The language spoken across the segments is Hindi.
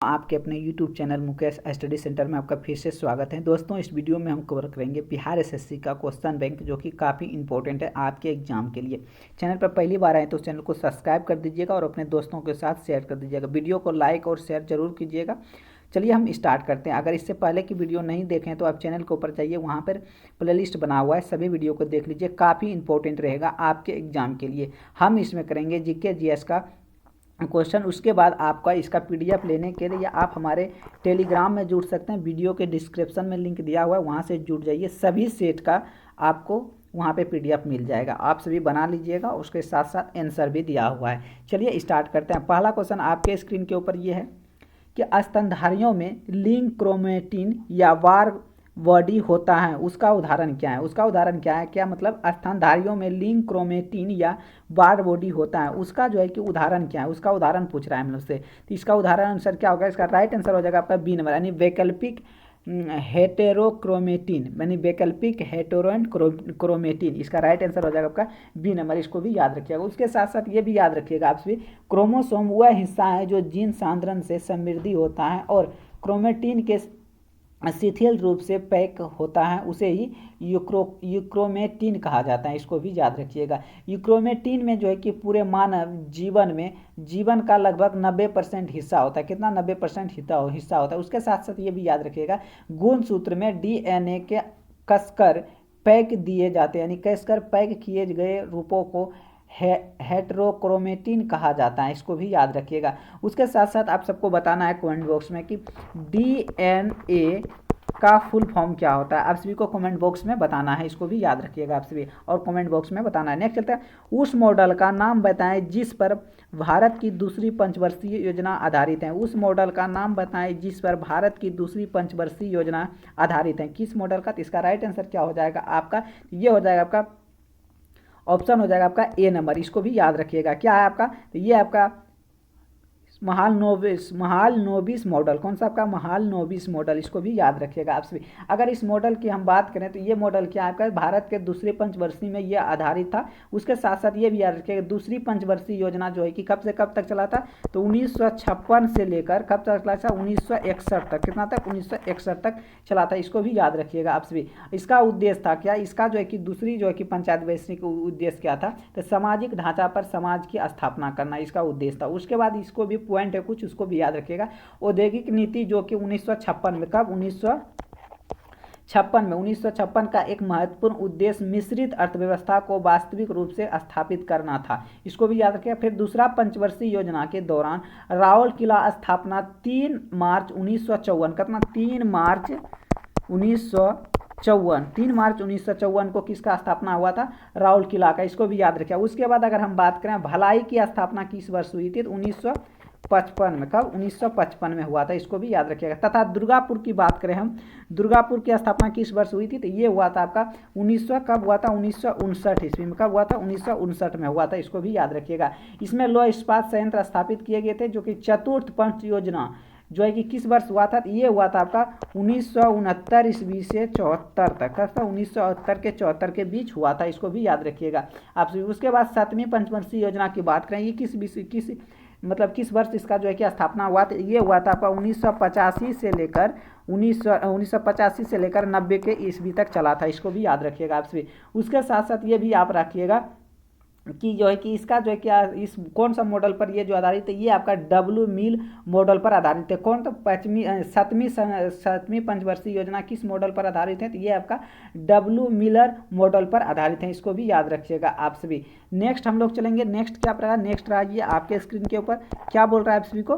आपके अपने YouTube channel Mukesh study centre में आपका फिर से स्वागत है। दोस्तों, इस वीडियो में हम कवर करेंगे बिहार एसएससी का क्वेश्चन बैंक, जो कि काफ़ी इंपॉर्टेंट है आपके एग्जाम के लिए। चैनल पर पहली बार आए तो चैनल को सब्सक्राइब कर दीजिएगा और अपने दोस्तों के साथ शेयर कर दीजिएगा। वीडियो को लाइक और शेयर जरूर कीजिएगा। चलिए हम स्टार्ट करते हैं। अगर इससे पहले की वीडियो नहीं देखें तो आप चैनल के ऊपर जाइए, वहाँ पर प्लेलिस्ट बना हुआ है, सभी वीडियो को देख लीजिए। काफ़ी इंपॉर्टेंट रहेगा आपके एग्जाम के लिए। हम इसमें करेंगे जीके जीएस का क्वेश्चन। उसके बाद आपका इसका पीडीएफ लेने के लिए आप हमारे टेलीग्राम में जुड़ सकते हैं। वीडियो के डिस्क्रिप्शन में लिंक दिया हुआ है, वहाँ से जुड़ जाइए। सभी सेट का आपको वहाँ पे पीडीएफ मिल जाएगा, आप सभी बना लीजिएगा। उसके साथ साथ आंसर भी दिया हुआ है। चलिए स्टार्ट करते हैं। पहला क्वेश्चन आपके स्क्रीन के ऊपर ये है कि स्तनधारियों में लिंग क्रोमेटिन या वार बॉडी होता है, उसका उदाहरण क्या है। उसका उदाहरण क्या है, क्या मतलब स्तनधारियों में लिंग क्रोमेटिन या बार बॉडी होता है, उसका जो है कि उदाहरण क्या है, उसका उदाहरण पूछ रहा है हम लोग से। तो इसका उदाहरण आंसर क्या होगा, इसका राइट आंसर हो जाएगा आपका बी नंबर, यानी वैकल्पिक हेटेरोक्रोमेटिन, यानी वैकल्पिक हेटेरोन क्रोमेटिन। इसका राइट आंसर हो जाएगा आपका बी नंबर। इसको भी याद रखिएगा। उसके साथ साथ ये भी याद रखिएगा आप सभी, क्रोमोसोम वह हिस्सा है जो जीन सांद्रण से समृद्धि होता है और क्रोमेटिन के शिथिल रूप से पैक होता है, उसे ही यूक्रोमेटिन कहा जाता है। इसको भी याद रखिएगा। यूक्रोमेटिन में जो है कि पूरे मानव जीवन का लगभग 90% हिस्सा होता है। कितना? 90% हिस्सा होता है। उसके साथ साथ ये भी याद रखिएगा, गुणसूत्र में डीएनए के कसकर पैक दिए जाते हैं, यानी कसकर पैक किए गए रूपों को हेटेरोक्रोमेटिन कहा जाता है। इसको भी याद रखिएगा। उसके साथ साथ आप सबको बताना है कमेंट बॉक्स में कि डीएनए का फुल फॉर्म क्या होता है। आप सभी को कमेंट बॉक्स में बताना है। इसको भी याद रखिएगा आप सभी, और कमेंट बॉक्स में बताना है। नेक्स्ट चलते हैं, उस मॉडल का नाम बताएं जिस पर भारत की दूसरी पंचवर्षीय योजना आधारित है। उस मॉडल का नाम बताएं जिस पर भारत की दूसरी पंचवर्षीय योजना आधारित है। किस मॉडल का? तो इसका राइट आंसर क्या हो जाएगा आपका, ये हो जाएगा आपका ऑप्शन हो जाएगा आपका ए नंबर। इसको भी याद रखिएगा। क्या है आपका? तो ये आपका महालनोबिस मॉडल। कौन सा आपका? महालनोबिस मॉडल। इसको भी याद रखिएगा आप सभी। अगर इस मॉडल की हम बात करें तो ये मॉडल क्या है आपका, भारत के दूसरे पंचवर्षीय में ये आधारित था। उसके साथ साथ ये भी याद रखिएगा, दूसरी पंचवर्षीय योजना जो है कि कब से कब तक चला था, तो 1956 से लेकर कब तक चला था, 1961 तक। कितना तक? 1961 तक चला था। इसको भी याद रखिएगा आप सभी। इसका उद्देश्य था क्या, इसका जो है कि दूसरी जो है कि पंचायत व्यवस्था का उद्देश्य क्या था, तो सामाजिक ढांचा पर समाज की स्थापना करना इसका उद्देश्य था। उसके बाद इसको भी पॉइंट है कुछ, उसको भी याद रखिएगा। औद्योगिक नीति जो कि 1956 में, कब? 1956 का एक महत्वपूर्ण उद्देश्य मिश्रित अर्थव्यवस्था को वास्तविक रूप से स्थापित करना था। इसको भी याद रखिएगा। फिर दूसरा पंचवर्षीय योजना के दौरान रावल किला स्थापना 3 मार्च 1954, कितना? 3 मार्च 1954 को किसका स्थापना हुआ था? रावल किला का। इसको भी याद रखिए। उसके बाद अगर हम बात करें भलाई की स्थापना किस वर्ष हुई थी, तो 1955 में। कब? 1955 में हुआ था। इसको भी याद रखिएगा। तथा दुर्गापुर की बात करें हम, दुर्गापुर की स्थापना किस वर्ष हुई थी, तो ये हुआ था आपका 1900, कब हुआ था? 1959 ईस्वी में। कब हुआ था? 1959 में हुआ था। इसको भी याद रखिएगा। इसमें लौह इस्पात संयंत्र स्थापित किए गए थे, जो कि चतुर्थ पंच योजना जो है कि किस वर्ष हुआ था, ये हुआ था आपका 1969 ईस्वी से 74 तक। 1969 के 74 के बीच हुआ था। इसको भी याद रखिएगा आप सभी। उसके बाद 7वीं पंचवर्षीय योजना की बात करें, ये किस वर्ष इसका जो है कि स्थापना हुआ था, ये हुआ था आपका 1985 से लेकर 1985 से लेकर 90 के ईस्वी तक चला था। इसको भी याद रखिएगा आप सभी। उसके साथ साथ ये भी आप रखिएगा कि जो है कि इसका जो है कि इस कौन सा मॉडल पर ये जो आधारित है, ये आपका डब्ल्यू मिल मॉडल पर आधारित है। कौन? तो 7वीं पंचवर्षीय योजना किस मॉडल पर आधारित है, तो ये आपका डब्ल्यू मिलर मॉडल पर आधारित है। इसको भी याद रखिएगा आप सभी। नेक्स्ट हम लोग चलेंगे। नेक्स्ट क्या रहेगा? नेक्स्ट रहा ये आपके स्क्रीन के ऊपर क्या बोल रहा है आप सभी को,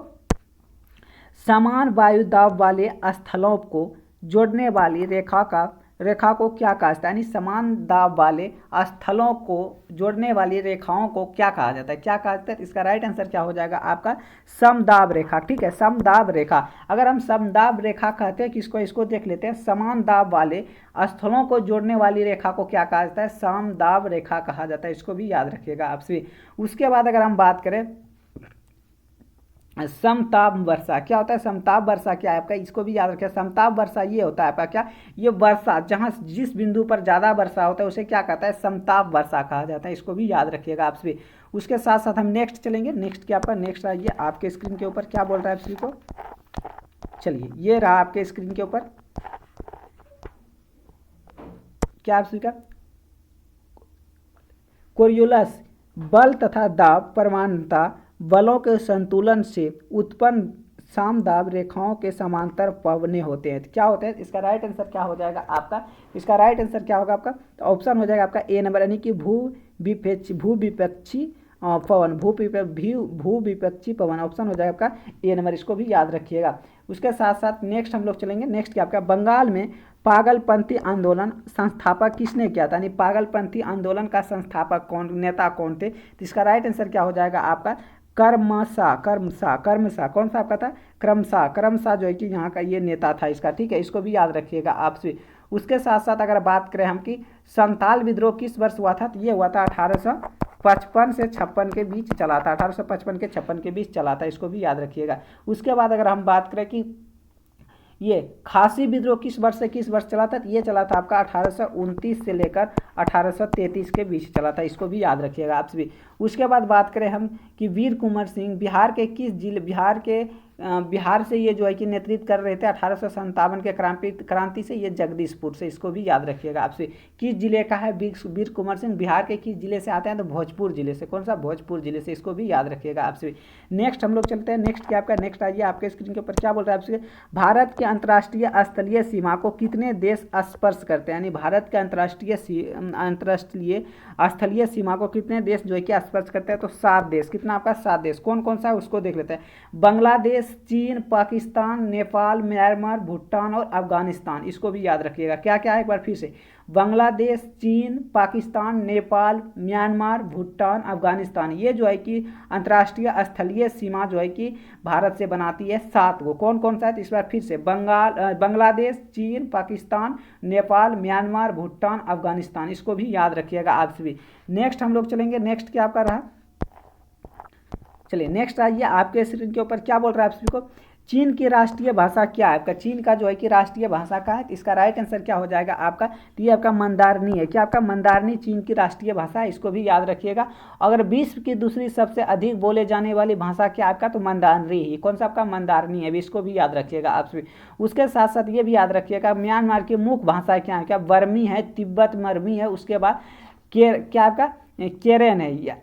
समान वायु दाब वाले स्थलों को जोड़ने वाली रेखा को क्या कहा जाता है, यानी समान दाब वाले स्थलों को जोड़ने वाली रेखाओं को क्या कहा जाता है, क्या कहा जाता है? इसका राइट आंसर क्या हो जाएगा आपका, समदाब रेखा। ठीक है, समदाब रेखा। अगर हम समदाब रेखा कहते हैं किसको, इसको देख लेते हैं। समान दाब वाले स्थलों को जोड़ने वाली रेखा को क्या कहा जाता है? समदाब रेखा कहा जाता है। इसको भी याद रखिएगा आप सभी। उसके बाद अगर हम बात करें समताप वर्षा, क्या होता है? समताप वर्षा क्या है आपका, इसको भी याद रखिए। समताप वर्षा ये होता है आपका क्या, ये वर्षा जहाँ जिस बिंदु पर ज़्यादा वर्षा होता है उसे क्या कहता है? समताप वर्षा कहा जाता है। इसको भी याद रखिएगा आप सभी। उसके साथ साथ हम नेक्स्ट चलेंगे। नेक्स्ट क्या आपका, नेक्स्ट आइए आपके स्क्रीन के ऊपर क्या बोल रहा है आप सभी को, चलिए ये रहा आपके स्क्रीन के ऊपर, क्या आप स्वीकार कोरियोलस बल तथा दाब परमाणुता बलों के संतुलन से उत्पन्न सामदाब रेखाओं के समांतर पवने होते हैं। तो क्या होते हैं, इसका राइट आंसर क्या हो जाएगा आपका, इसका राइट आंसर क्या होगा आपका, तो ऑप्शन हो जाएगा आपका ए नंबर, यानी कि भूविपक्षी पवन, भूविपक्षी पवन, ऑप्शन हो जाएगा आपका ए नंबर, इसको भी याद रखिएगा। उसके साथ साथ नेक्स्ट हम लोग चलेंगे, नेक्स्ट क्या आपका बंगाल में पागलपंथी आंदोलन संस्थापक किसने किया था, यानी पागलपंथी आंदोलन का संस्थापक कौन, नेता कौन थे, तो इसका राइट आंसर क्या हो जाएगा आपका कर्मसा, कौन सा आपका था, क्रमशः जो है कि यहाँ का ये नेता था इसका, ठीक है, इसको भी याद रखिएगा आपसे। उसके साथ साथ अगर बात करें हम कि संताल विद्रोह किस वर्ष हुआ था, तो ये हुआ था 1855 से 56 के बीच चला था, 1855 के 56 के बीच चला था, इसको भी याद रखिएगा। उसके बाद अगर हम बात करें कि ये खासी विद्रोह किस वर्ष से किस वर्ष चला था, तो ये चला था आपका 1829 से लेकर 1833 के बीच चला था, इसको भी याद रखिएगा आप सभी। उसके बाद बात करें हम कि वीर कुंवर सिंह बिहार के किस जिले, बिहार से ये जो है कि नेतृत्व कर रहे थे 1857 के क्रांति से, ये जगदीशपुर से, इसको भी याद रखिएगा आपसे। किस जिले का है वीर कुंवर सिंह, बिहार के किस जिले से आते हैं, तो भोजपुर जिले से, कौन सा, भोजपुर जिले से, इसको भी याद रखिएगा आपसे। नेक्स्ट हम लोग चलते हैं, नेक्स्ट क्या आपका, नेक्स्ट आइए आपके स्क्रीन के ऊपर क्या बोल रहा है आपसे, भारत के अंतर्राष्ट्रीय स्थलीय सीमा को कितने देश स्पर्श करते हैं, यानी भारत के अंतर्राष्ट्रीय स्थलीय सीमा को कितने देश जो है कि स्पर्श करते हैं, तो 7 देश, कितना आपका 7 देश, कौन कौन सा है उसको देख लेते हैं। बांग्लादेश, चीन, पाकिस्तान, नेपाल, म्यांमार, भूटान और अफगानिस्तान, इसको भी याद रखिएगा। क्या क्या है एक बार फिर से, बांग्लादेश, चीन, पाकिस्तान, नेपाल, म्यांमार, भूटान, अफगानिस्तान, ये जो है कि अंतर्राष्ट्रीय स्थलीय सीमा जो है कि भारत से बनाती है 7 को, कौन कौन सा है, तो इस बार फिर से बांग्लादेश, चीन, पाकिस्तान, नेपाल, म्यांमार, भूटान, अफगानिस्तान, इसको भी याद रखिएगा आप सभी। नेक्स्ट हम लोग चलेंगे, नेक्स्ट क्या आपका रहा, चलिए नेक्स्ट आइए आपके स्क्रीन के ऊपर क्या बोल रहा है आप सभी को, चीन की राष्ट्रीय भाषा क्या है आपका, चीन का जो है कि राष्ट्रीय भाषा का है, इसका राइट आंसर क्या हो जाएगा आपका, तो ये आपका मंदारनी है, क्या आपका मंदारनी चीन की राष्ट्रीय भाषा है, इसको भी याद रखिएगा। अगर विश्व की दूसरी सबसे अधिक बोले जाने वाली भाषा क्या आपका, तो मंदारनी ही, कौन सा आपका मंदारनी है, इसको भी याद रखिएगा आप सभी। उसके साथ साथ ये भी याद रखिएगा म्यांमार की मुख्य भाषा क्या है, क्या बर्मी है, तिब्बत मर्मी है, उसके बाद क्या आपका केरन है,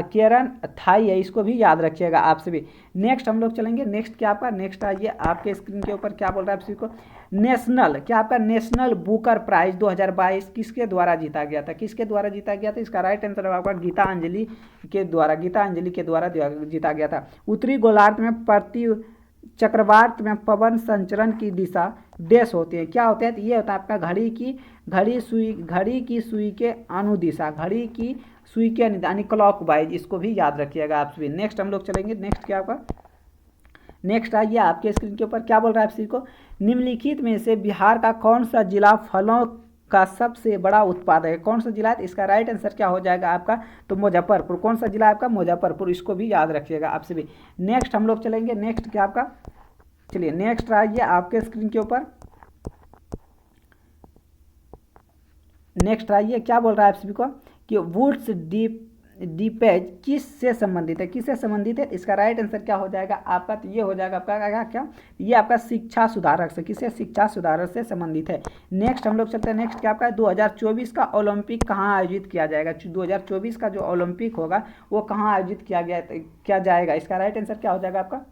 केरन थाई है, इसको भी याद रखिएगा आप सभी। नेक्स्ट हम लोग चलेंगे, नेक्स्ट क्या आपका, नेक्स्ट आइए आपके स्क्रीन के ऊपर क्या बोल रहा है आप सभी को, नेशनल क्या आपका नेशनल बुकर प्राइज 2022 किसके द्वारा जीता गया था, किसके द्वारा जीता गया था, इसका राइट आंसर आपका गीतांजलि के द्वारा जीता गया था। उत्तरी गोलार्ध में प्रति चक्रवात में पवन संचरण की दिशा डैश होती है, क्या होते हैं, तो ये होता है आपका घड़ी की सुई के अनुदिशा, घड़ी की सुई के यानी क्लॉक वाइज, इसको भी याद रखिएगा आप सभी। नेक्स्ट हम लोग चलेंगे, नेक्स्ट क्या आपका, नेक्स्ट आइए आपके स्क्रीन के ऊपर क्या बोल रहा है आप सभी को, निम्नलिखित में से बिहार का कौन सा जिला फलों का सबसे बड़ा उत्पादक है, कौन सा जिला है, इसका राइट आंसर क्या हो जाएगा आपका, तो मुजफ्फरपुर, कौन सा जिला है आपका, मुजफ्फरपुर, इसको भी याद रखिएगा आप सभी। नेक्स्ट हम लोग चलेंगे, नेक्स्ट क्या आपका, चलिए नेक्स्ट आइए आपके स्क्रीन के ऊपर, नेक्स्ट आइए क्या बोल रहा है आप सभी को कि वुड्स डीपेज किस से संबंधित है, किससे संबंधित है, इसका राइट आंसर क्या हो जाएगा आपका, तो ये हो जाएगा आपका क्या, ये आपका शिक्षा सुधारक से, किससे, शिक्षा सुधारक से संबंधित है। नेक्स्ट हम लोग चलते हैं, नेक्स्ट क्या आपका 2024 का ओलंपिक कहाँ आयोजित किया जाएगा, 2024 का जो ओलंपिक होगा वो कहाँ आयोजित किया जाएगा, इसका राइट आंसर क्या हो जाएगा आपका,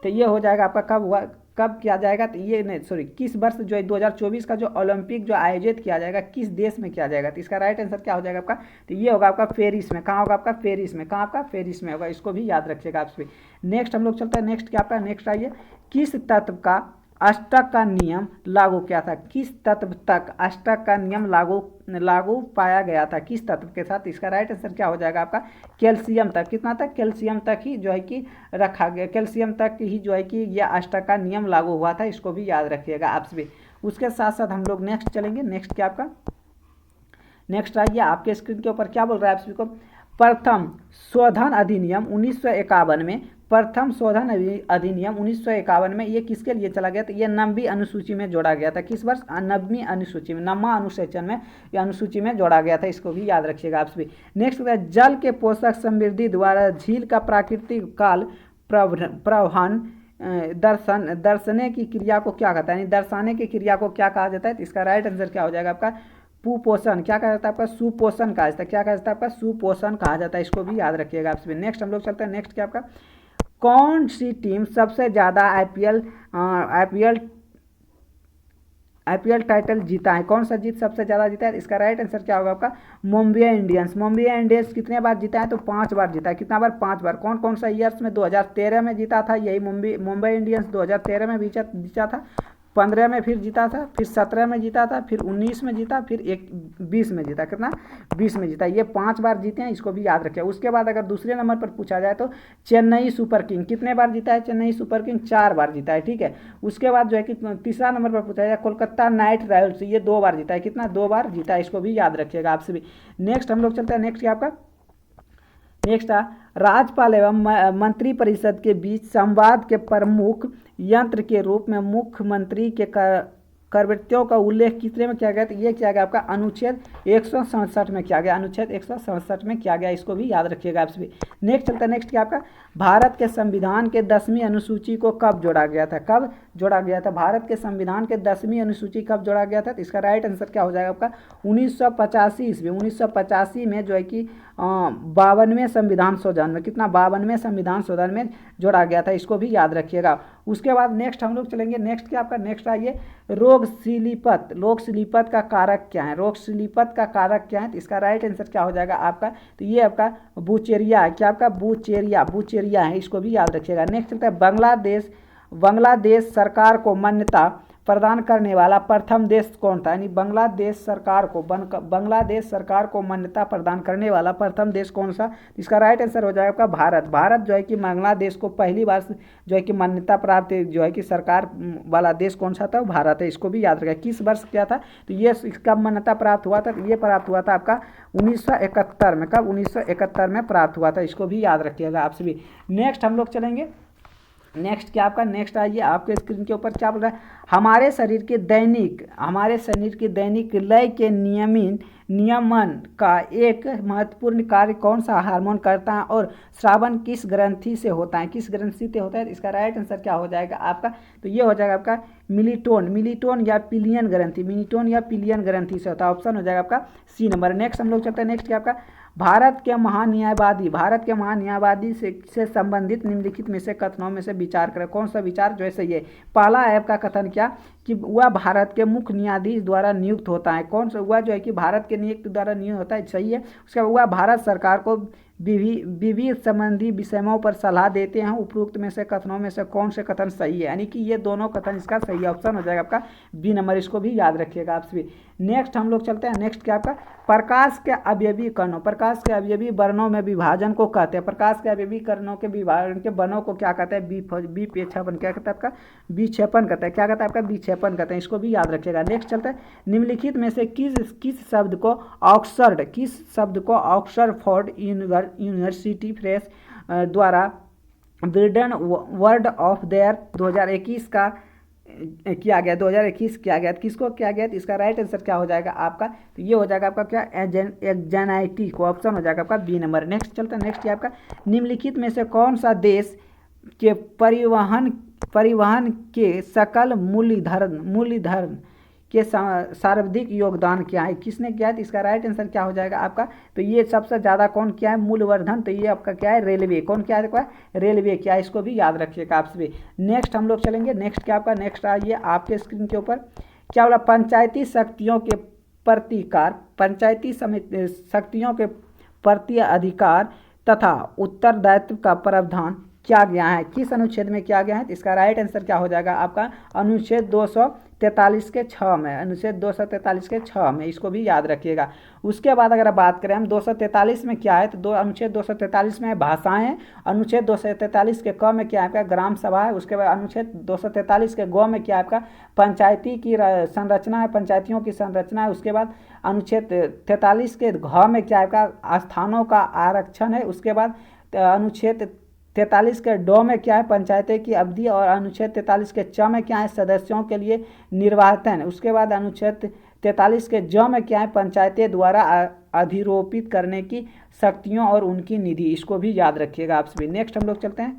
तो ये हो जाएगा आपका कब किया जाएगा, तो ये नहीं सॉरी किस वर्ष जो है 2024 का जो ओलंपिक जो आयोजित किया जाएगा किस देश में किया जाएगा, तो इसका राइट आंसर क्या हो जाएगा आपका, तो ये होगा आपका पेरिस में, कहाँ होगा आपका, पेरिस में, कहाँ आपका, पेरिस में होगा, इसको भी याद रखिएगा आप सभी। नेक्स्ट हम लोग चलते हैं, नेक्स्ट क्या आपका, नेक्स्ट आइए किस तत्व का अष्टक का नियम लागू किया था, किस तत्व तक अष्टक का नियम लागू पाया गया था, किस तत्व के साथ, इसका राइट आंसर क्या हो जाएगा आपका, कैल्शियम तक, कितना तक, कैल्शियम तक ही जो है कि रखा गया, कैल्शियम तक ही जो है कि यह अष्टक का नियम लागू हुआ था, इसको भी याद रखिएगा आप सभी। उसके साथ साथ हम लोग नेक्स्ट चलेंगे, नेक्स्ट क्या आपका, नेक्स्ट आइए आपके स्क्रीन के ऊपर क्या बोल रहा है आप सभी को, प्रथम शोधन अधिनियम 1951 में, प्रथम शोधन अधिनियम 1951 में ये किसके लिए चला गया था, ये 9वीं अनुसूची में जोड़ा गया था, किस वर्ष, 9वीं अनुसूची में, 9वां अनुसेचन में ये अनुसूची में जोड़ा गया था, इसको भी याद रखिएगा आप सभी। नेक्स्ट जल के पोषक समृद्धि द्वारा झील का प्राकृतिक काल प्रवहन दर्शने की क्रिया को क्या कहता है, यानी दर्शाने की क्रिया को क्या कहा जाता है, तो इसका राइट आंसर क्या हो जाएगा आपका कुपोषण। क्या कहा जाता है आपका सुपोषण कहा जाता है। क्या कहा जाता है आपका सुपोषण कहा जाता है, इसको भी याद रखिएगा आपसे। नेक्स्ट हम लोग चलते हैं, नेक्स्ट क्या आपका कौन सी टीम सबसे ज़्यादा आईपीएल टाइटल जीता है, कौन सा जीत सबसे ज़्यादा जीता है, इसका राइट आंसर क्या होगा आपका मुंबई इंडियंस। मुंबई इंडियंस कितने बार जीता है, तो 5 बार जीता है। कितना बार, 5 बार। कौन कौन सा ईयर्स में, 2013 में जीता था यही मुंबई इंडियंस 2013 में जीता था, 15 में फिर जीता था, फिर 17 में जीता था, फिर 19 में जीता, फिर 20 में जीता। कितना, 20 में जीता। ये 5 बार जीते हैं, इसको भी याद रखिए। उसके बाद अगर दूसरे नंबर पर पूछा जाए तो चेन्नई सुपर किंग कितने बार जीता है, चेन्नई सुपर किंग 4 बार जीता है, ठीक है। उसके बाद जो है कि तीसरा नंबर पर पूछा जाए कोलकाता नाइट राइडर्स, ये 2 बार जीता है। कितना, 2 बार जीता है, इसको भी याद रखिएगा आपसे भी। नेक्स्ट हम लोग चलते हैं, नेक्स्ट क्या आपका नेक्स्ट राज्यपाल एवं मंत्रिपरिषद के बीच संवाद के प्रमुख यंत्र के रूप में मुख्यमंत्री के प्रवृत्तियों का उल्लेख कितने में किया गया, तो ये किया गया आपका अनुच्छेद 167 में किया गया, अनुच्छेद 167 में किया गया, इसको भी याद रखिएगा आप सभी। नेक्स्ट चलता है, नेक्स्ट क्या आपका भारत के संविधान के 10वीं अनुसूची को कब जोड़ा गया था, कब जोड़ा गया था, भारत के संविधान के 10वीं अनुसूची कब जोड़ा गया था, तो इसका राइट आंसर क्या हो जाएगा आपका 1985 ईस्वी। 1985 में जो है कि 52वें संविधान शोधन में, कितना, 52वें संविधान शोधन में जोड़ा गया था, इसको भी याद रखिएगा। उसके बाद नेक्स्ट हम लोग चलेंगे, नेक्स्ट क्या आपका नेक्स्ट आइए रोग सिलीपत का कारक क्या है, रोग सिलीपत का कारक क्या है, तो इसका राइट आंसर क्या हो जाएगा आपका, तो ये आपका बुचेरिया है। क्या आपका बुचेरिया है, इसको भी याद रखिएगा। नेक्स्ट चलता है बांग्लादेश सरकार को मान्यता प्रदान करने वाला प्रथम देश कौन था, यानी बांग्लादेश सरकार को मान्यता प्रदान करने वाला प्रथम देश कौन सा, इसका राइट आंसर हो जाएगा आपका भारत जो है कि बांग्लादेश को पहली बार जो है कि मान्यता प्राप्त जो है कि सरकार वाला देश कौन सा था, भारत है, इसको भी याद रखें। किस वर्ष क्या था, तो ये इसका मान्यता प्राप्त हुआ था, ये प्राप्त हुआ था आपका 1971 में। कब, 1971 में प्राप्त हुआ था, इसको भी याद रखिएगा आप सभी। नेक्स्ट हम लोग चलेंगे, नेक्स्ट क्या आपका नेक्स्ट आइए आपके स्क्रीन के ऊपर क्या बोल रहा है, हमारे शरीर के दैनिक लय के नियमन का एक महत्वपूर्ण कार्य कौन सा हार्मोन करता है और श्रावण किस ग्रंथि से होता है, इसका राइट आंसर क्या हो जाएगा आपका, तो ये हो जाएगा आपका मिलिटोन या पिलियन ग्रंथि से होता है, ऑप्शन हो जाएगा आपका सी नंबर। नेक्स्ट हम लोग चलते हैं, नेक्स्ट क्या आपका भारत के महान्यायवादी से संबंधित निम्नलिखित में से कथनों में से विचार करें। कौन सा विचार, जैसे ये पहला ऐप का कथन क्या कि वह भारत के मुख्य न्यायाधीश द्वारा नियुक्त होता है, कौन सा वह जो है कि भारत के नियुक्त द्वारा नियुक्त होता है, सही है। उसके बाद वह भारत सरकार को विविध संबंधी विषयों पर सलाह देते हैं, उपरोक्त में से कथनों में से कौन से कथन सही है, यानी कि ये दोनों कथन इसका सही ऑप्शन हो जाएगा आपका बी नंबर, इसको भी याद रखिएगा आप सभी। नेक्स्ट हम लोग चलते हैं, नेक्स्ट क्या आपका प्रकाश के अवयवी वर्णों में विभाजन को कहते हैं, प्रकाश के अवयवी कणों के विभाजन के वर्णों को क्या कहते हैं, विक्षेपण क्या कहता है आपका, विक्षेपण कहता है, क्या कहता है आपका विक्षेपण कहते हैं, इसको भी याद रखिएगा। नेक्स्ट चलते हैं, निम्नलिखित में से किस शब्द को ऑक्सफोर्ड यूनिवर्सिटी प्रेस द्वारा ब्रिडन वर्ड ऑफ देयर 2021 का किया गया, 2021 किया गया, किसको किया गया, तो इसका राइट आंसर क्या हो जाएगा आपका, तो ये हो जाएगा आपका क्या एग्जाइटी को, ऑप्शन हो जाएगा आपका बी नंबर। नेक्स्ट चलता है, नेक्स्ट आपका निम्नलिखित में से कौन सा देश के परिवहन के सकल मूल्यधन के सर्वाधिक योगदान क्या है, किसने किया है, तो इसका राइट आंसर क्या हो जाएगा आपका, तो ये सबसे ज़्यादा कौन किया है मूल्यवर्धन, तो ये आपका क्या है रेलवे, कौन क्या है रेलवे क्या है, इसको भी याद रखिएगा आप सभी। नेक्स्ट हम लोग चलेंगे, नेक्स्ट क्या आपका नेक्स्ट आइए आपके स्क्रीन के ऊपर क्या बोला, पंचायती शक्तियों के प्रति अधिकार तथा उत्तरदायित्व का प्रावधान क्या गया है, किस अनुच्छेद में किया गया है, तो इसका राइट आंसर क्या हो जाएगा आपका अनुच्छेद 243 के 6 में, अनुच्छेद 243 के 6 में, इसको भी याद रखिएगा। उसके बाद अगर बात करें हम 243 में क्या है, तो अनुच्छेद 243 में भाषाएं हैं, अनुच्छेद 243 के क में क्या है आपका ग्राम सभा है, उसके बाद अनुच्छेद 243 के ग में क्या है आपका पंचायती की संरचना है, पंचायतियों की संरचना है, उसके बाद अनुच्छेद 43 के घ में क्या है आपका स्थानों का आरक्षण है, उसके बाद अनुच्छेद 43 के ड में क्या है पंचायतें की अवधि, और अनुच्छेद 43 के च में क्या है सदस्यों के लिए निर्वाचन, उसके बाद अनुच्छेद 43 के ज में क्या है पंचायतें द्वारा अधिरोपित करने की शक्तियों और उनकी निधि, इसको भी याद रखिएगा आप सभी। नेक्स्ट हम लोग चलते हैं,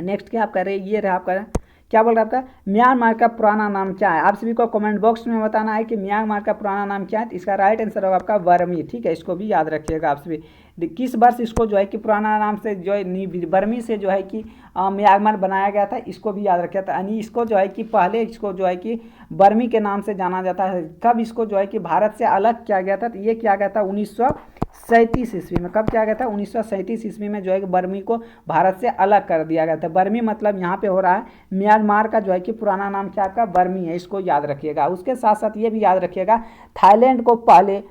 नेक्स्ट क्या आप कर रहे हैं, ये रहा आपका क्या बोल रहा है आपका, म्यांमार का पुराना नाम क्या है। आप सभी को कमेंट बॉक्स में बताना है कि म्यांमार का पुराना नाम क्या है। तो इसका राइट आंसर होगा आपका बर्मी, ठीक है, इसको भी याद रखिएगा आप सभी। किस वर्ष इसको जो है कि पुराना नाम से जो है बर्मी से जो है कि म्यांमार बनाया गया था, इसको भी याद रखिए था। यानी इसको जो है कि पहले इसको जो है कि बर्मी के नाम से जाना जाता है। कब इसको जो है कि भारत से अलग किया गया था, तो ये किया गया था 1937 ईस्वी में। कब किया गया था, 1937 ईस्वी में जो है कि बर्मी को भारत से अलग कर दिया गया था। बर्मी मतलब यहाँ पे हो रहा है म्यांमार का जो है कि पुराना नाम क्या का बर्मी है, इसको याद रखिएगा। उसके साथ साथ ये भी याद रखिएगा थाईलैंड को पहले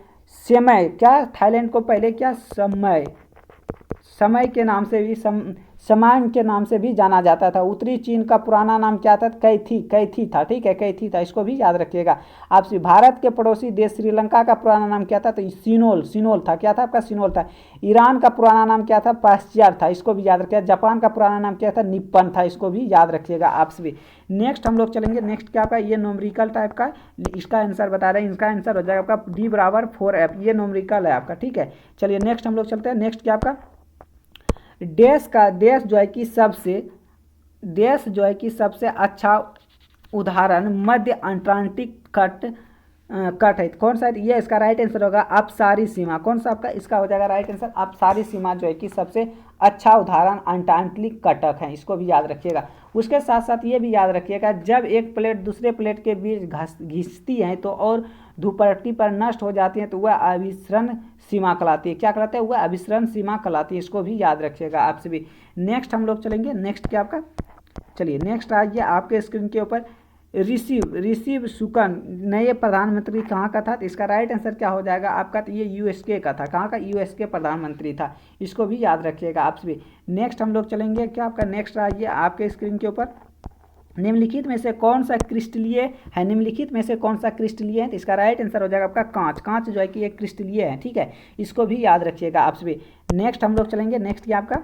समय क्या, थाईलैंड को पहले क्या, समय के नाम से भी समांग के नाम से भी जाना जाता था। उत्तरी चीन का पुराना नाम क्या था, कैथी था, ठीक है, कैथी था, इसको भी याद रखिएगा आपसे। भारत के पड़ोसी देश श्रीलंका का पुराना नाम क्या था, तो सिनोल था, क्या था आपका, सिनोल था। ईरान का पुराना नाम क्या था, पाश्चात्य था, इसको भी याद रखिएगा। जापान का पुराना नाम क्या था, निप्पन था, इसको भी याद रखिएगा आप सभी। नेक्स्ट हम लोग चलेंगे, नेक्स्ट क्या आपका, ये नोमरिकल टाइप का, इसका आंसर बता रहे हैं, इसका आंसर हो जाएगा आपका D=4F, ये नोमरिकल है आपका, ठीक है। चलिए नेक्स्ट हम लोग चलते हैं। नेक्स्ट क्या आपका, देश जो है कि सबसे अच्छा उदाहरण मध्य अटलांटिक कट है, कौन सा है, ये इसका राइट आंसर होगा अपसारी सीमा। कौन सा आपका, इसका हो जाएगा राइट आंसर अपसारी सीमा, जो है कि सबसे अच्छा उदाहरण अटलांटिक कटक है, इसको भी याद रखिएगा। उसके साथ साथ ये भी याद रखिएगा जब एक प्लेट दूसरे प्लेट के बीच घिसती है तो और धूपरटी पर नष्ट हो जाती है तो वह अभिसरण सीमा कहलाती है। क्या कहलाता है, वह अभिसरण सीमा कहलाती है, इसको भी याद रखिएगा आप सभी। नेक्स्ट हम लोग चलेंगे, नेक्स्ट क्या आपका, चलिए नेक्स्ट आ गया आपके स्क्रीन के ऊपर ऋषि सुकन नए प्रधानमंत्री कहाँ का था, तो इसका राइट आंसर क्या हो जाएगा आपका, तो ये यूएसके का था। कहाँ का, यूएसके प्रधानमंत्री था, इसको भी याद रखिएगा आप सभी। नेक्स्ट हम लोग चलेंगे, क्या आपका नेक्स्ट आ गया आपके स्क्रीन के ऊपर, निम्नलिखित में से कौन सा क्रिस्टलीय है, निम्नलिखित में से कौन सा क्रिस्टलीय है, तो इसका राइट आंसर हो जाएगा आपका कांच जो है कि एक क्रिस्टलीय है, ठीक है, इसको भी याद रखिएगा आप सभी। नेक्स्ट हम लोग चलेंगे, नेक्स्ट क्या आपका,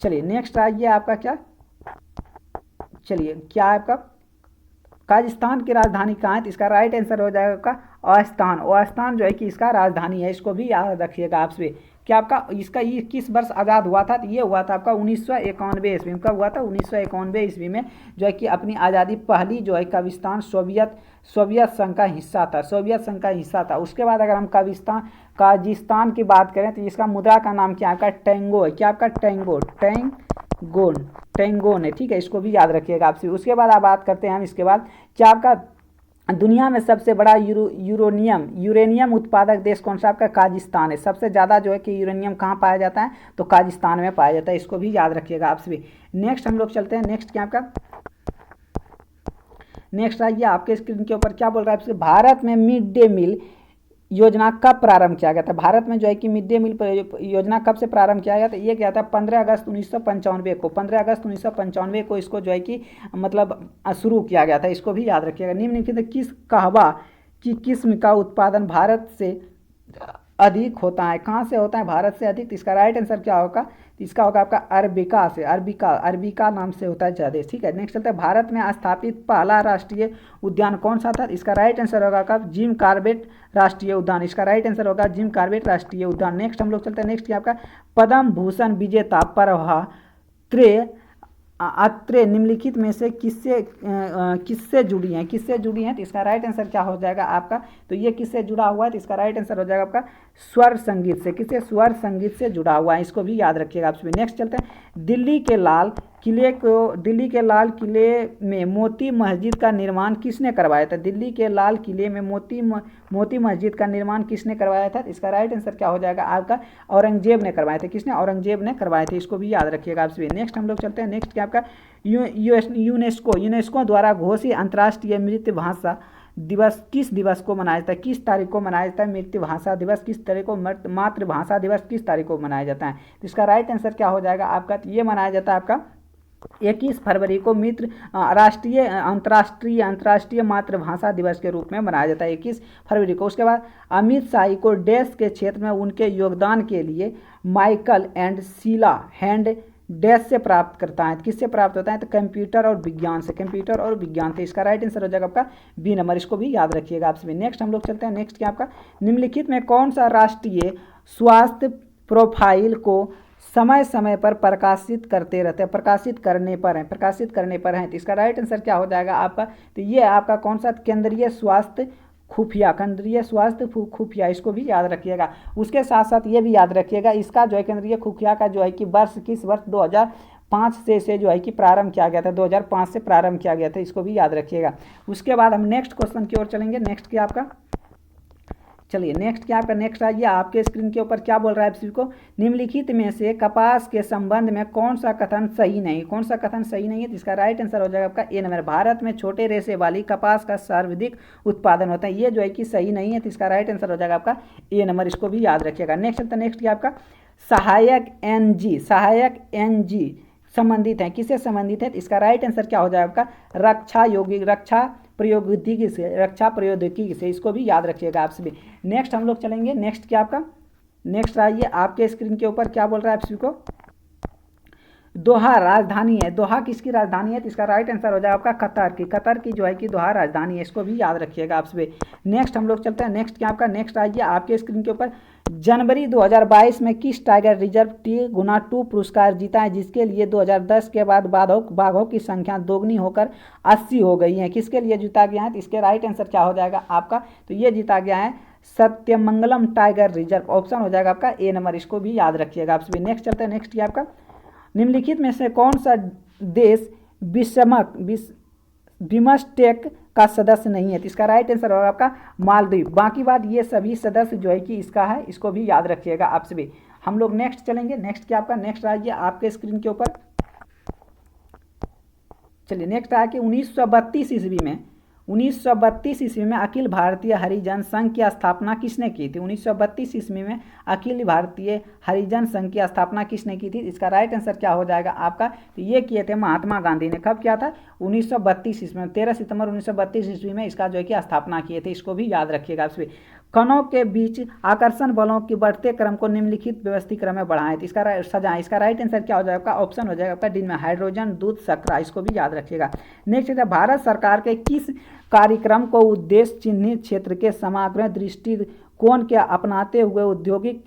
चलिए नेक्स्ट आ गया आपका क्या, चलिए क्या आपका काजाख्स्तान की राजधानी कहाँ है, तो इसका राइट आंसर हो जाएगा आपका अस्तान जो है कि इसका राजधानी है, इसको भी याद रखिएगा आप सभी। क्या आपका इसका ये किस वर्ष आज़ाद हुआ था, तो ये हुआ था आपका 1991 ईस्वी में। कब हुआ था, 1991 ईस्वी में, जो है कि अपनी आज़ादी पहली जो है काजाख्स्तान सोवियत संघ का हिस्सा था। उसके बाद अगर हम काजाख्स्तान की बात करें तो इसका मुद्रा का नाम क्या आपका टेंगो है, क्या आपका टेंगोन है, ठीक है, इसको भी याद रखिएगा आपसे। उसके बाद आप बात करते हैं हम इसके बाद, क्या आपका दुनिया में सबसे बड़ा यूरेनियम उत्पादक देश कौन सा, आपका काजाख्स्तान है। सबसे ज़्यादा जो है कि यूरेनियम कहाँ पाया जाता है, तो काजाख्स्तान में पाया जाता है, इसको भी याद रखिएगा आप सभी। नेक्स्ट हम लोग चलते हैं, नेक्स्ट क्या आपका, नेक्स्ट आइए आपके स्क्रीन के ऊपर, क्या बोल रहा है आपसे, भारत में मिड डे मील योजना कब प्रारंभ किया गया था। भारत में जो है कि मिड डे मील योजना कब से प्रारंभ किया गया था, ये क्या था 15 अगस्त 1995 को, 15 अगस्त 1995 को इसको जो है कि मतलब शुरू किया गया था, इसको भी याद रखिएगा। निम्नलिखित किस कहवा की किस्म का उत्पादन भारत से अधिक होता है, कहाँ से होता है भारत से अधिक, तो इसका राइट आंसर क्या होगा, तो इसका होगा आपका अरबिका नाम से होता है ज़्यादा, ठीक है। नेक्स्ट चलता है, भारत में स्थापित पहला राष्ट्रीय उद्यान कौन सा था, इसका राइट आंसर होगा आपका जिम कॉर्बेट राष्ट्रीय उद्यान, इसका राइट आंसर होगा जिम कॉर्बेट राष्ट्रीय उद्यान। नेक्स्ट हम लोग चलते हैं, नेक्स्ट क्या आपका पद्म भूषण विजेता अत्रे निम्नलिखित में से किससे जुड़ी हैं, तो इसका राइट आंसर क्या हो जाएगा आपका, तो ये किससे जुड़ा हुआ है, तो इसका राइट आंसर हो जाएगा आपका स्वर संगीत से, किससे, स्वर संगीत से जुड़ा हुआ है, इसको भी याद रखिएगा आप सभी। नेक्स्ट चलते हैं, दिल्ली के लाल किले में मोती मस्जिद का निर्माण किसने करवाया था, दिल्ली के लाल किले में मोती मस्जिद का निर्माण किसने करवाया था, इसका राइट आंसर क्या हो जाएगा आपका औरंगजेब ने करवाए थे, किसने, औरंगजेब ने करवाए थे, इसको भी याद रखिएगा आप सभी। नेक्स्ट हम लोग चलते हैं, नेक्स्ट क्या आपका यूनेस्को द्वारा घोषित अंतर्राष्ट्रीय मातृभाषा दिवस किस दिवस को मनाया जाता है, किस तारीख को मनाया जाता है, मातृभाषा दिवस किस तारीख को, मातृभाषा दिवस किस तारीख को मनाया जाता है, तो इसका राइट आंसर क्या हो जाएगा आपका, तो ये मनाया जाता है आपका 21 फरवरी को अंतर्राष्ट्रीय मातृभाषा दिवस के रूप में मनाया जाता है, 21 फरवरी को। उसके बाद अमित शाही को डैश के क्षेत्र में उनके योगदान के लिए Michael and Sheila Hand dash से प्राप्त करता है, किससे प्राप्त होता है, तो कंप्यूटर और विज्ञान से, इसका राइट आंसर हो जाएगा आपका बी नंबर, इसको भी याद रखिएगा आप सभी। नेक्स्ट हम लोग चलते हैं, नेक्स्ट क्या आपका निम्नलिखित में कौन सा राष्ट्रीय स्वास्थ्य प्रोफाइल को समय समय पर प्रकाशित करते रहते हैं, प्रकाशित करने पर हैं, प्रकाशित करने पर हैं। तो इसका राइट आंसर क्या हो जाएगा आपका? तो ये आपका कौन सा? केंद्रीय स्वास्थ्य खुफिया, केंद्रीय स्वास्थ्य खुफिया, इसको भी याद रखिएगा। उसके साथ साथ ये भी याद रखिएगा, इसका जो है केंद्रीय खुफिया का जो है कि वर्ष किस वर्ष 2005 से जो है कि प्रारंभ किया गया था, 2005 से प्रारंभ किया गया था, इसको भी याद रखिएगा। उसके बाद हम नेक्स्ट क्वेश्चन की ओर चलेंगे। नेक्स्ट क्या आपका? चलिए नेक्स्ट क्या आपका? नेक्स्ट आइए, आपके स्क्रीन के ऊपर क्या बोल रहा है आप सभी को? निम्नलिखित में से कपास के संबंध में कौन सा कथन सही नहीं? कौन सा कथन सही नहीं है? तो इसका राइट आंसर हो जाएगा आपका ए नंबर, भारत में छोटे रेशे वाली कपास का सर्वाधिक उत्पादन होता है। ये जो है कि सही नहीं है, तो इसका राइट आंसर हो जाएगा आपका ए नंबर, इसको भी याद रखिएगा। नेक्स्ट चलता है, नेक्स्ट क्या आपका? सहायक एनजी, सहायक एनजी संबंधित है, किससे संबंधित है? तो इसका राइट आंसर क्या हो जाएगा आपका? रक्षा योगी, रक्षा प्रौद्योगिकी से, रक्षा प्रौद्योगिकी से, इसको भी याद रखिएगा आप सभी। नेक्स्ट हम लोग चलेंगे। नेक्स्ट क्या आपका? नेक्स्ट आइए, आपके स्क्रीन के ऊपर क्या बोल रहा है आप सभी को? दोहा राजधानी है, दोहा किसकी राजधानी है? तो इसका राइट आंसर हो जाएगा आपका कतर की, कतर की जो है कि दोहा राजधानी है, इसको भी याद रखिएगा आप सभी। नेक्स्ट हम लोग चलते हैं। नेक्स्ट क्या आपका? नेक्स्ट आइए, आपके स्क्रीन के ऊपर जनवरी 2022 में किस टाइगर रिजर्व T×2 पुरस्कार जीता है, जिसके लिए 2010 के बाद बाघों की संख्या दोगुनी होकर 80 हो गई है? किसके लिए जीता गया है? तो इसके राइट आंसर क्या हो जाएगा आपका? तो ये जीता गया है सत्यमंगलम टाइगर रिजर्व, ऑप्शन हो जाएगा आपका ए नंबर, इसको भी याद रखिएगा आप सभी। नेक्स्ट चलते हैं। नेक्स्ट क्या आपका? निम्नलिखित में से कौन सा देश बिमस्टेक का सदस्य नहीं है? तो इसका राइट आंसर होगा आपका मालदीव। बाकी बात ये सभी सदस्य जो है कि इसका है, इसको भी याद रखिएगा आप सभी। हम लोग नेक्स्ट चलेंगे। नेक्स्ट क्या आपका? नेक्स्ट आइए आपके स्क्रीन के ऊपर। चलिए नेक्स्ट आया कि 1932 ईस्वी में, 1932 ईस्वी में अखिल भारतीय हरिजन संघ की स्थापना किसने की थी? 1932 ईस्वी में अखिल भारतीय हरिजन संघ की स्थापना किसने की थी? इसका राइट आंसर क्या हो जाएगा आपका? तो ये किए थे महात्मा गांधी ने। कब किया था? 1932 ईस्वी में, 13 सितंबर 1932 ईस्वी में इसका जो है कि स्थापना किए थे, इसको भी याद रखिएगा आप सभी। कणों के बीच आकर्षण बलों के बढ़ते क्रम को निम्नलिखित व्यवस्थित क्रम में बढ़ाएं, तो इसका सजाएं, इसका राइट आंसर क्या हो जाएगा? ऑप्शन हो जाएगा आपका डी में, हाइड्रोजन, दूध, शर्करा, इसको भी याद रखिएगा। नेक्स्ट है, भारत सरकार के किस कार्यक्रम को उद्देश्य चिन्हित क्षेत्र के समग्र दृष्टिकोण के अपनाते हुए औद्योगिक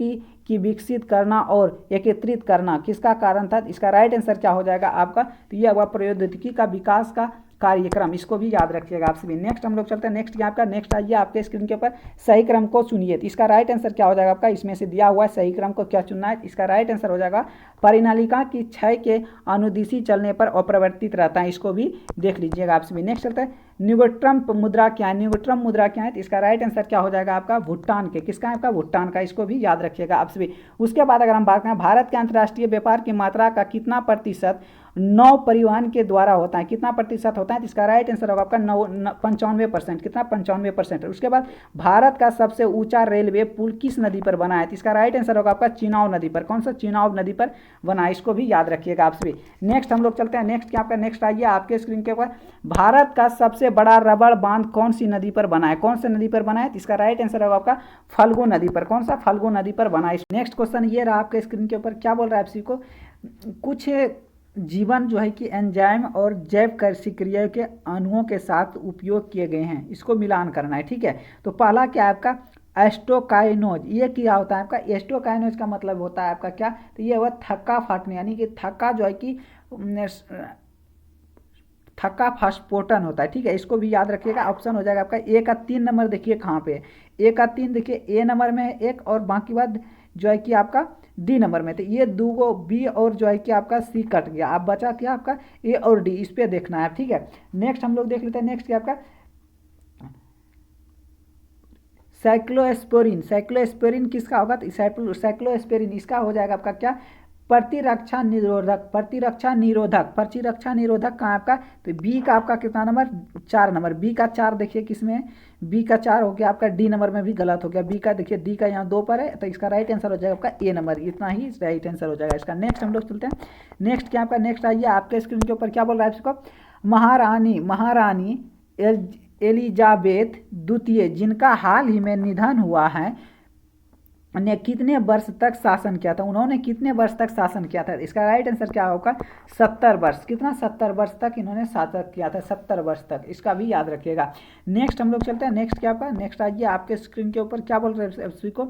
की विकसित करना और एकत्रित करना किसका कारण था? इसका राइट आंसर क्या हो जाएगा आपका? तो यह हुआ प्रौद्योगिकी का विकास का कार्यक्रम, इसको भी याद रखिएगा आप सभी। नेक्स्ट हम लोग चलते हैं। नेक्स्ट क्या आपका? नेक्स्ट आइए आपके स्क्रीन के ऊपर, सही क्रम को चुनिए, तो इसका राइट आंसर क्या हो जाएगा आपका? इसमें से दिया हुआ है सही क्रम को क्या चुनना है, इसका राइट आंसर हो जाएगा परिनालिका की क्षय के अनुदिशी चलने पर अपरिवर्तित रहता है, इसको भी देख लीजिएगा आप सभी। नेक्स्ट चलते हैं, न्यूट्रम मुद्रा क्या है? न्यूट्रम मुद्रा क्या है? तो इसका राइट आंसर क्या हो जाएगा आपका? भूटान के, किसका है आपका? भूटान का, इसको भी याद रखिएगा आप सभी। उसके बाद अगर हम बात करें, भारत के अंतर्राष्ट्रीय व्यापार की मात्रा का कितना प्रतिशत नौ परिवहन के द्वारा होता है? कितना प्रतिशत होता है? तो इसका राइट आंसर होगा आपका 95%। कितना? 95%। उसके बाद भारत का सबसे ऊंचा रेलवे पुल किस नदी पर बना है? तो इसका राइट आंसर होगा आपका चिनाब नदी पर। कौन सा? चिनाब नदी पर बना है, इसको भी याद रखिएगा आप सभी। नेक्स्ट हम लोग चलते हैं। नेक्स्ट क्या आपका? नेक्स्ट आइए आपके स्क्रीन के ऊपर, भारत का सबसे बड़ा रबड़ बांध कौन सी नदी पर बना है? कौन सी नदी पर बना है? तो इसका राइट आंसर होगा आपका फल्गु नदी पर। कौन सा? फल्गु नदी पर बना है। नेक्स्ट क्वेश्चन ये रहा आपके स्क्रीन के ऊपर, क्या बोल रहा है आप सभी को? कुछ जीवन जो है कि एंजाइम और जैव कृषिक्रिया के अणुओं के साथ उपयोग किए गए हैं, इसको मिलान करना है, ठीक है। तो पहला क्या है आपका? एस्टोकाइनोज। ये क्या होता है आपका? एस्टोकाइनोज का मतलब होता है आपका क्या? तो ये हुआ थक्का फाटने, यानी कि थक्का जो है कि थक्का फास्फोटन होता है, ठीक है, इसको भी याद रखिएगा। ऑप्शन हो जाएगा आपका ए का 3 नंबर, देखिए कहाँ पे? ए का 3 देखिए, ए नंबर में है एक, और बाकी बाद जो है कि आपका डी नंबर में। तो ये दो बी और जो है कि आपका सी कट गया, अब बचा क्या आपका? ए और डी, इस पे देखना है, ठीक है। नेक्स्ट हम लोग देख लेते हैं। नेक्स्ट क्या आपका? साइक्लोस्पोरिन। साइक्लोस्पोरिन किसका होगा? तो साइक्लोस्पोरिन इसका हो जाएगा आपका क्या? प्रतिरक्षा निरोधक। प्रतिरक्षा निरोधक, प्रतिरक्षा निरोधक का आपका, तो बी का आपका कितना नंबर? 4 नंबर। बी का 4 देखिए किसमें? बी का 4 हो गया आपका, डी नंबर में भी गलत हो गया। बी का देखिए, डी का यहाँ 2 पर है, तो इसका राइट आंसर हो जाएगा आपका ए नंबर, इतना ही राइट आंसर हो जाएगा इसका। नेक्स्ट हम लोग चलते हैं। नेक्स्ट क्या आपका? नेक्स्ट आइए आपके स्क्रीन के ऊपर, क्या बोल रहा है इसको? महारानी एलिजाबेथ द्वितीय, जिनका हाल ही में निधन हुआ है, ने कितने वर्ष तक शासन किया था? उन्होंने कितने वर्ष तक शासन किया था? इसका राइट आंसर क्या होगा? 70 वर्ष। कितना? 70 वर्ष तक इन्होंने शासन किया था, 70 वर्ष तक, इसका भी याद रखिएगा। नेक्स्ट हम लोग चलते हैं। नेक्स्ट क्या आपका? नेक्स्ट आइए आपके स्क्रीन के ऊपर, क्या बोल रहे हैं सभी को?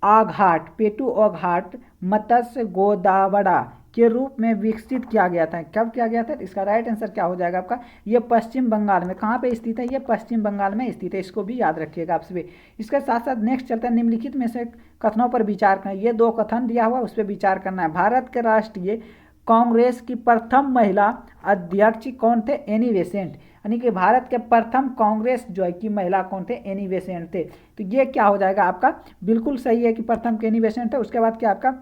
औघाट मत्स्य गोदावड़ा के रूप में विकसित किया गया था। कब किया गया था? इसका राइट आंसर क्या हो जाएगा आपका? ये पश्चिम बंगाल में। कहाँ पे स्थित है? ये पश्चिम बंगाल में स्थित है। इसको भी याद रखिएगा आप सभी। इसके साथ साथ नेक्स्ट चलता है, निम्नलिखित में से कथनों पर विचार करें। ये 2 कथन दिया हुआ, उस पर विचार करना है। भारत के राष्ट्रीय कांग्रेस की प्रथम महिला अध्यक्ष कौन थे? Annie Besant. यानी कि भारत के प्रथम कांग्रेस जो है कि महिला कौन थे? एनी बेसेंट थे। तो ये क्या हो जाएगा आपका? बिल्कुल सही है कि प्रथम एनी बेसेंट थे। उसके बाद क्या आपका?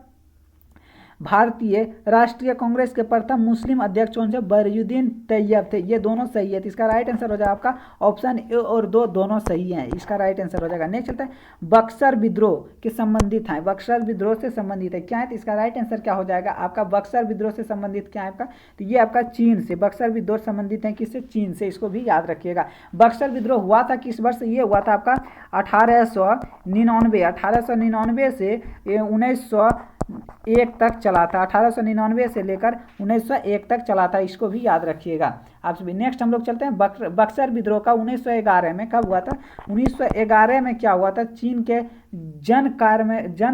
भारतीय राष्ट्रीय कांग्रेस के प्रथम मुस्लिम अध्यक्ष कौन से? बरयुद्दीन तैयब थे। ये दोनों सही है। तो इसका राइट आंसर हो जाएगा आपका ऑप्शन ए और 2 दोनों सही हैं। इसका राइट आंसर हो जाएगा। नेक्स्ट चलता है, बक्सर विद्रोह के संबंधित है। बक्सर विद्रोह से संबंधित है क्या है? तो इसका राइट आंसर क्या हो जाएगा आपका? बक्सर विद्रोह से संबंधित क्या है आपका? तो ये आपका चीन से। बक्सर विद्रोह संबंधित है किससे? चीन से। इसको भी याद रखिएगा। बक्सर विद्रोह हुआ था किस वर्ष? ये हुआ था आपका 1899। 1899 से 1901 तक चला था। 1899 से लेकर 1901 तक चला था। इसको भी याद रखिएगा आप सभी। नेक्स्ट हम लोग चलते हैं, बक्सर विद्रोह का 1911 में कब हुआ था? 1911 में क्या हुआ था? चीन के जन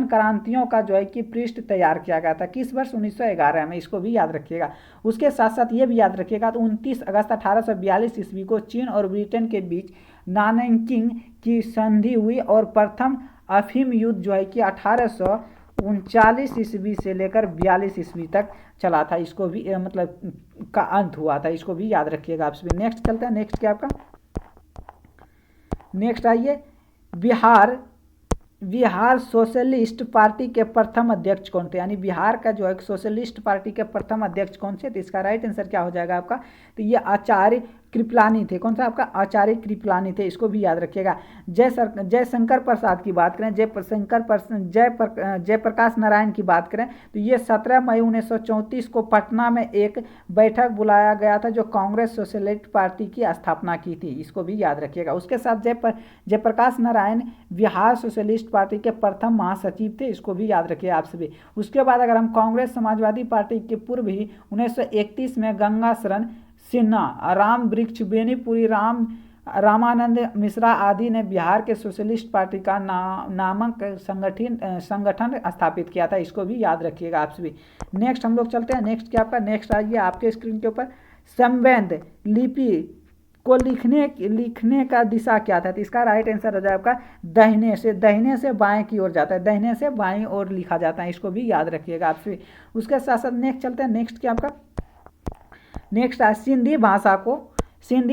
क्रांतियों का जो है कि पृष्ठ तैयार किया गया था। किस वर्ष? 1911 में। इसको भी याद रखिएगा। उसके साथ साथ ये भी याद रखिएगा, तो 29 अगस्त 1842 ईस्वी को चीन और ब्रिटेन के बीच नानकिंग की संधि हुई और प्रथम अफीम युद्ध जो है कि 1839 ईस्वी से लेकर 42 ईस्वी तक चला था। इसको भी मतलब का अंत हुआ था। इसको भी याद रखिएगा आप सभी। नेक्स्ट चलते हैं। नेक्स्ट क्या आपका? नेक्स्ट आइए, बिहार सोशलिस्ट पार्टी के प्रथम अध्यक्ष कौन थे? यानी बिहार का जो है सोशलिस्ट पार्टी के प्रथम अध्यक्ष कौन से? तो इसका राइट आंसर क्या हो जाएगा आपका? तो ये आचार्य कृपलानी थे। कौन सा आपका? आचार्य कृपलानी थे। इसको भी याद रखिएगा। जयशंकर प्रसाद की बात करें, जयप्रकाश नारायण की बात करें, तो ये 17 मई 1934 को पटना में एक बैठक बुलाया गया था जो कांग्रेस सोशलिस्ट पार्टी की स्थापना की थी। इसको भी याद रखिएगा। उसके साथ जयप्रकाश नारायण बिहार सोशलिस्ट पार्टी के प्रथम महासचिव थे। इसको भी याद रखिए आप सभी। उसके बाद अगर हम कांग्रेस समाजवादी पार्टी के पूर्व ही 1931 में गंगा शरण सिन्हा, राम वृक्ष बेनीपुरी, रामानंद मिश्रा आदि ने बिहार के सोशलिस्ट पार्टी का नामक संगठन स्थापित किया था। इसको भी याद रखिएगा आप सभी। नेक्स्ट हम लोग चलते हैं। नेक्स्ट क्या आपका? नेक्स्ट आइए आपके स्क्रीन के ऊपर, संवेद लिपि को लिखने का दिशा क्या था? तो इसका राइट आंसर हो जाए आपका दाहिने से बाएं की ओर जाता है। दाहिने से बाएं ओर लिखा जाता है। इसको भी याद रखिएगा आप सभी। उसके साथ साथ नेक्स्ट चलते हैं। नेक्स्ट क्या आपका? नेक्स्ट है, सिंधी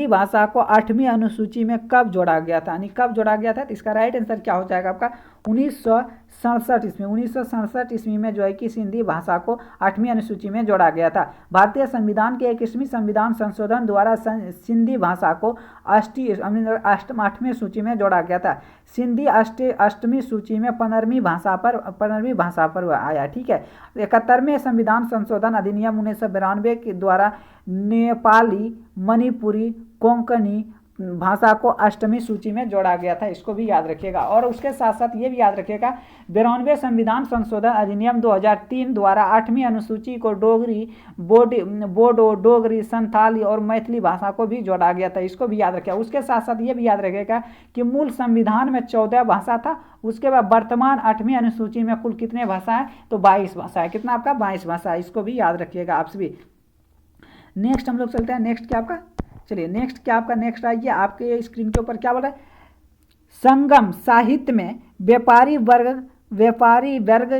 भाषा को 8वीं अनुसूची में कब जोड़ा गया था? यानी कब जोड़ा गया था? तो इसका राइट आंसर क्या हो जाएगा आपका? 1967 ईस्वी में जो है कि सिंधी भाषा को 8वीं अनुसूची में जोड़ा गया था। भारतीय संविधान के 21वीं संविधान संशोधन द्वारा सिंधी भाषा को 8वीं सूची में जोड़ा गया था। सिंधी 8वीं सूची में 15वीं भाषा पर आया। ठीक है। 71वें संविधान संशोधन अधिनियम 1992 के द्वारा नेपाली, मणिपुरी, कोंकणी भाषा को 8वीं सूची में जोड़ा गया था। इसको भी याद रखिएगा। और उसके साथ साथ ये भी याद रखिएगा, 92वें संविधान संशोधन अधिनियम 2003 द्वारा 8वीं अनुसूची को डोगरी, बोडो, डोगरी, संथाली और मैथिली भाषा को भी जोड़ा गया था। इसको भी याद रखिएगा। उसके साथ साथ ये भी याद रखिएगा कि मूल संविधान में 14 भाषा था। उसके बाद वर्तमान 8वीं अनुसूची में कुल कितने भाषा है? तो 22 भाषा है। कितना आपका? 22 भाषा है। इसको भी याद रखिएगा आप सभी। नेक्स्ट हम लोग चलते हैं। नेक्स्ट क्या आपका? चलिए नेक्स्ट क्या आपका? नेक्स्ट आइए आपके स्क्रीन के ऊपर क्या बोला है? संगम साहित्य में व्यापारी वर्ग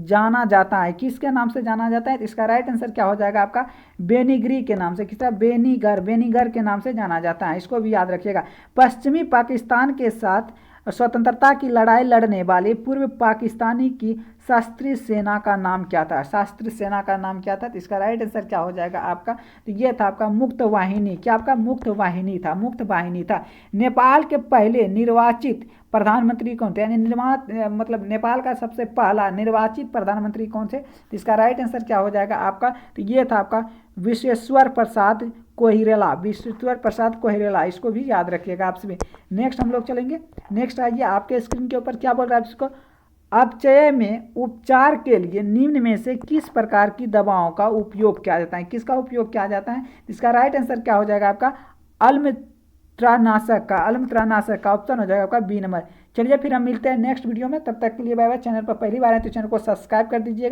जाना जाता है। किसके नाम से जाना जाता है? इसका राइट आंसर क्या हो जाएगा आपका? बेनीगिरी के नाम से। किसका? बेनीगर के नाम से जाना जाता है। इसको भी याद रखिएगा। पश्चिमी पाकिस्तान के साथ स्वतंत्रता की लड़ाई लड़ने वाली पूर्व पाकिस्तानी की शास्त्रीय सेना का नाम क्या था? शास्त्रीय सेना का नाम क्या था? तो इसका राइट आंसर क्या हो जाएगा आपका? तो ये था आपका मुक्त वाहिनी। क्या आपका? मुक्त वाहिनी था। नेपाल के पहले निर्वाचित प्रधानमंत्री कौन थे? यानी मतलब नेपाल का सबसे पहला निर्वाचित प्रधानमंत्री कौन थे? तो इसका राइट आंसर क्या हो जाएगा आपका? तो ये था आपका विश्वेश्वर प्रसाद कोहिरेला। इसको भी याद रखिएगा आप सभी। नेक्स्ट हम लोग चलेंगे। नेक्स्ट आइए आपके स्क्रीन के ऊपर क्या बोल रहा है इसको? अपचय में उपचार के लिए निम्न में से किस प्रकार की दवाओं का उपयोग किया जाता है? किसका उपयोग किया जाता है? इसका राइट आंसर क्या हो जाएगा आपका? अल्मत्रानाशक का ऑप्शन हो जाएगा आपका बी नंबर। चलिए फिर हम मिलते हैं नेक्स्ट वीडियो में, तब तक के लिए बाय बाय। चैनल पर पहली बार है तो चैनल को सब्सक्राइब कर दीजिएगा।